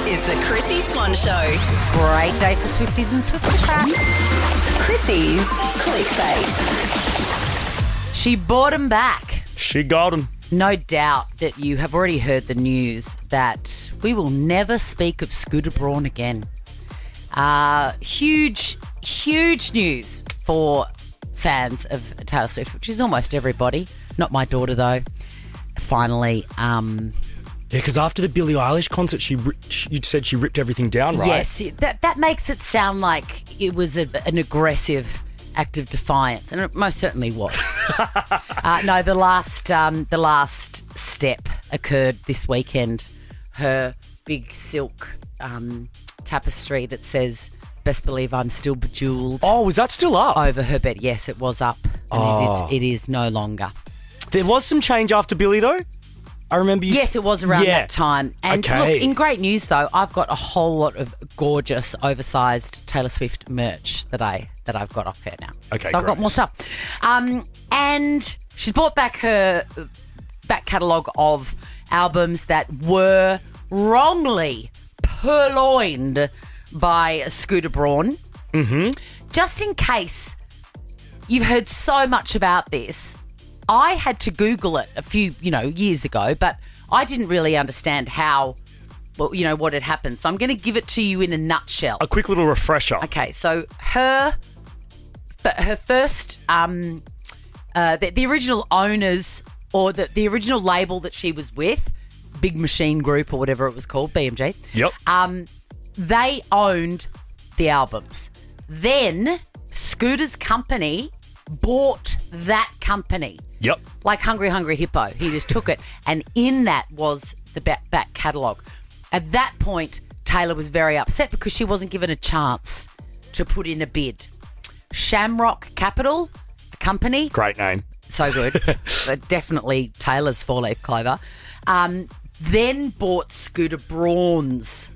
is the Chrissy Swan Show. Great day for Swifties and Swiftocrats. Chrissy's Clickbait. She bought him back. She got him. No doubt that you have already heard the news that we will never speak of Scooter Braun again. Huge news for fans of Taylor Swift, which is almost everybody. Not my daughter, though. Finally. Yeah, because after the Billie Eilish concert, you said she ripped everything down, right? Yes, that makes it sound like it was an aggressive act of defiance, and it most certainly was. No, the last step occurred this weekend. Her big silk tapestry that says, "Best believe I'm still bejeweled." Oh, was that still up? Over her bed. Yes, it was up, and it is no longer. There was some change after Billie, though. I remember you... Yes, it was around that time. And okay. Look, in great news, though, I've got a whole lot of gorgeous, oversized Taylor Swift merch that I've got off her now. Okay, so I've got more stuff. And she's brought back her back catalogue of albums that were wrongly purloined by Scooter Braun. Mm-hmm. Just in case you've heard so much about this, I had to Google it a few, years ago, but I didn't really understand what had happened. So I'm going to give it to you in a nutshell. A quick little refresher. Okay, so her first, the original owners or the original label that she was with, Big Machine Group or whatever it was called, BMG. Yep. They owned the albums. Then Scooter's company bought that company. Yep. Like Hungry Hippo. He just took it. And in that was the back catalogue. At that point, Taylor was very upset because she wasn't given a chance to put in a bid. Shamrock Capital, a company. Great name. So good. But definitely Taylor's four-leaf clover. Then bought Scooter Braun's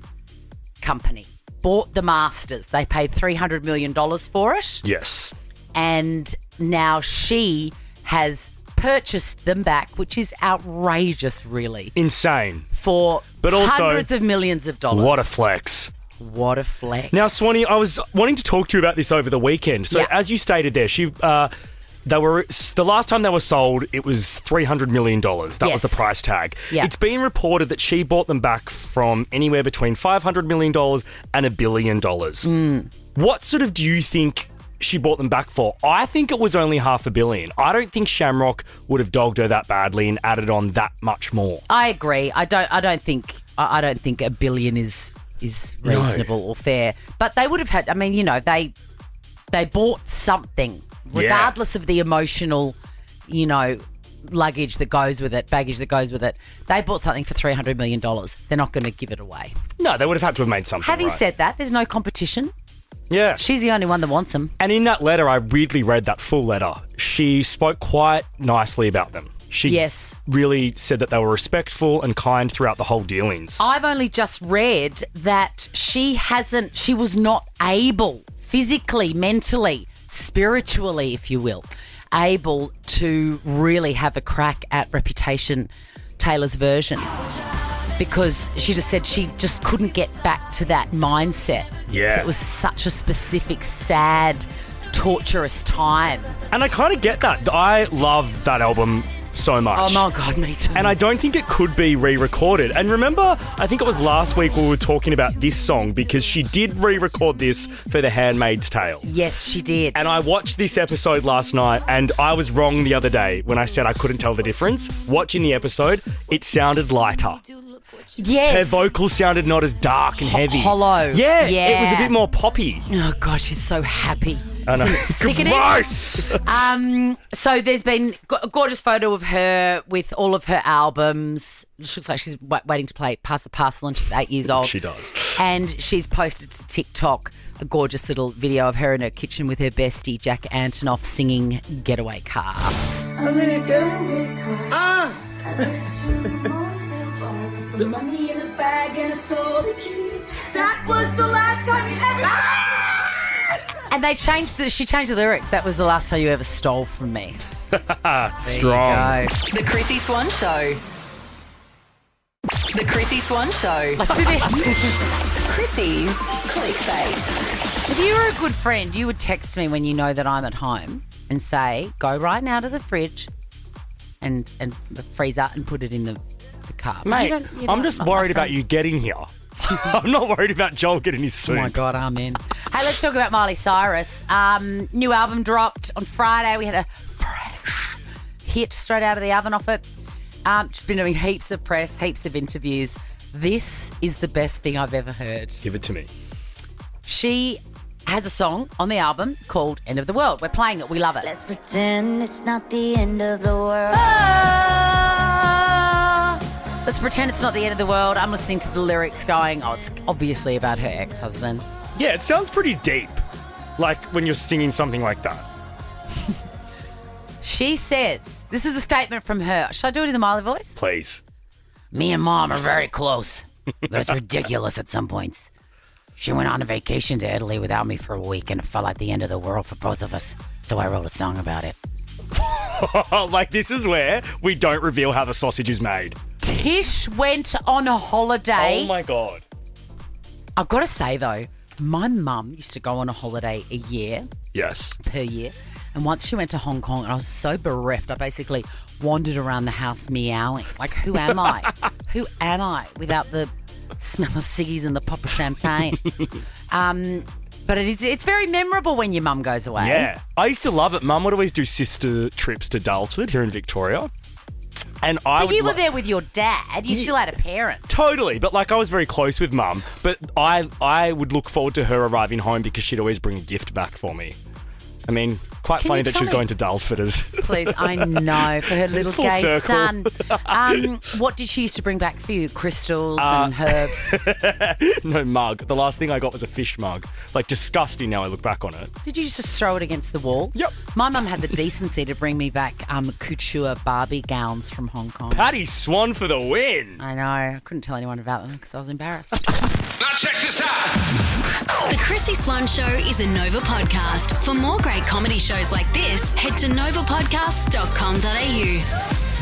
company. Bought the masters. They paid $300 million for it. Yes. And now she has purchased them back, which is outrageous, really. Insane. But also, hundreds of millions of dollars. What a flex. What a flex. Now, Swanee, I was wanting to talk to you about this over the weekend. So, as you stated there, the last time they were sold, it was $300 million. That was the price tag. Yeah. It's been reported that she bought them back from anywhere between $500 million and $1 billion. What sort of do you think she bought them back for? I think it was only $500 million. I don't think Shamrock would have dogged her that badly and added on that much more. I agree. I don't think $1 billion is reasonable or fair. But they would have had. I mean, they bought something, regardless of the emotional, baggage that goes with it. They bought something for $300 million. They're not going to give it away. No, they would have had to have made something. Having said that, there's no competition. Yeah. She's the only one that wants them. And in that letter, I weirdly read that full letter. She spoke quite nicely about them. She really said that they were respectful and kind throughout the whole dealings. I've only just read that she was not able, physically, mentally, spiritually, if you will, able to really have a crack at Reputation, Taylor's version. Because she just said she just couldn't get back to that mindset. Yeah. So it was such a specific, sad, torturous time. And I kind of get that. I love that album so much. Oh, my God, me too. And I don't think it could be re-recorded. And remember, I think it was last week we were talking about this song because she did re-record this for The Handmaid's Tale. Yes, she did. And I watched this episode last night and I was wrong the other day when I said I couldn't tell the difference. Watching the episode, it sounded lighter. Yes. Her vocals sounded not as dark and heavy. Hollow. Yeah, it was a bit more poppy. Oh, God, she's so happy. I know. Isn't it sickening? So there's been a gorgeous photo of her with all of her albums. She looks like she's waiting to pass the parcel and she's 8 years old. She does. And she's posted to TikTok a gorgeous little video of her in her kitchen with her bestie, Jack Antonoff, singing Getaway Car. I'm in a getaway car. The money in the bag and I stole the keys. That was the last time you ever... And she changed the lyric. That was the last time you ever stole from me. Strong. There you go. The Chrissy Swan Show. The Chrissy Swan Show. Let's do this. Chrissy's Clickbait. If you were a good friend, you would text me when you know that I'm at home and say, go right now to the fridge and the freezer and put it in the car. Mate, You don't- I'm just not my worried about friend. you getting here. I'm not worried about Joel getting his Oh suit. my God, amen. Hey, let's talk about Miley Cyrus. New album dropped on Friday. We had a fresh hit straight out of the oven off it. She's been doing heaps of press, heaps of interviews. This is the best thing I've ever heard. Give it to me. She has a song on the album called End of the World. We're playing it. We love it. Let's pretend it's not the end of the world. Let's pretend it's not the end of the world. I'm listening to the lyrics going, oh, it's obviously about her ex-husband. Yeah, it sounds pretty deep. Like when you're singing something like that. She says, this is a statement from her. Should I do it in the Miley voice? Please. Me and Mom are very close. That's ridiculous at some points. She went on a vacation to Italy without me for a week, and it felt like the end of the world for both of us. So I wrote a song about it. Like, this is where we don't reveal how the sausage is made. Tish went on a holiday. Oh, my God. I've got to say, though, my mum used to go on a holiday a year, Yes. per year. And once she went to Hong Kong, and I was so bereft, I basically wandered around the house meowing. Like, who am I? Who am I without the smell of ciggies and the pop of champagne? But it's very memorable when your mum goes away. Yeah. I used to love it. Mum would always do sister trips to Dalesford here in Victoria. And I So you were there with your dad. You still had a parent. Totally, but like I was very close with Mum. But I would look forward to her arriving home because she'd always bring a gift back for me. I mean, quite Can funny you that tell she's me- going to Dalesford as Please, I know, for her little Full gay circle. son. What did she used to bring back for you? Crystals and herbs? no mug. The last thing I got was a fish mug. Like, disgusting now I look back on it. Did you just throw it against the wall? Yep. My mum had the decency to bring me back couture Barbie gowns from Hong Kong. Patty Swan for the win. I know. I couldn't tell anyone about them because I was embarrassed. Now check this out. The Chrissy Swan Show is a Nova podcast. For more great comedy shows like this, head to novapodcast.com.au.